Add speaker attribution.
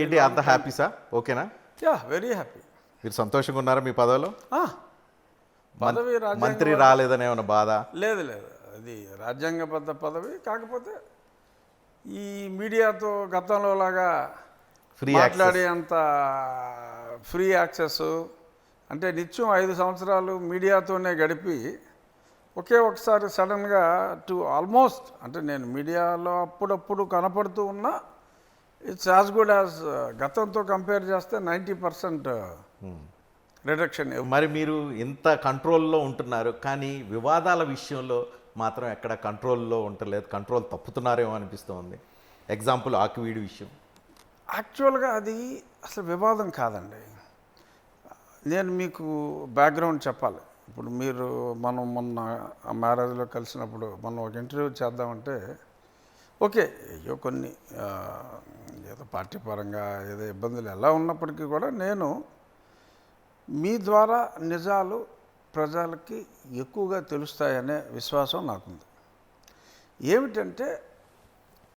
Speaker 1: ఏంటి అంత happy sir? ఓకేనా?
Speaker 2: Yeah, very happy.
Speaker 1: మీరు సంతోషంగా ఉన్నారా మీ పదవిలో?
Speaker 2: పదవి
Speaker 1: మంత్రి రాలేదని ఏమైనా బాధ?
Speaker 2: లేదు లేదు, అది రాజ్యాంగబద్ధ పదవి. కాకపోతే ఈ మీడియాతో గతంలో లాగా
Speaker 1: ఫ్రీ
Speaker 2: మాట్లాడే అంత ఫ్రీ యాక్సెస్ అంటే నిత్యం 5 సంవత్సరాలు మీడియాతోనే గడిపి ఒకే ఒకసారి సడన్గా ఆల్మోస్ట్ అంటే నేను మీడియాలో అప్పుడప్పుడు కనపడుతూ ఉన్నా ఇట్స్ యాజ్ గుడ్ యాజ్ గతంతో కంపేర్ చేస్తే 90% రిడక్షన్.
Speaker 1: మరి మీరు ఇంత కంట్రోల్లో ఉంటున్నారు, కానీ వివాదాల విషయంలో మాత్రం ఎక్కడ కంట్రోల్లో ఉండలేదు, కంట్రోల్ తప్పుతున్నారేమో అనిపిస్తుంది. ఎగ్జాంపుల్ ఆకివీడి విషయం.
Speaker 2: యాక్చువల్గా అది అసలు వివాదం కాదండి. నేను మీకు బ్యాక్గ్రౌండ్ చెప్పాలి. ఇప్పుడు మనం మొన్న ఆ మ్యారేజ్లో కలిసినప్పుడు మనం ఒక ఇంటర్వ్యూ చేద్దామంటే ఓకే, అయ్యో కొన్ని ఏదో పార్టీ పరంగా ఏదో ఇబ్బందులు ఎలా ఉన్నప్పటికీ కూడా నేను మీ ద్వారా నిజాలు ప్రజలకి ఎక్కువగా తెలుస్తాయనే విశ్వాసం నాకుంది. ఏమిటంటే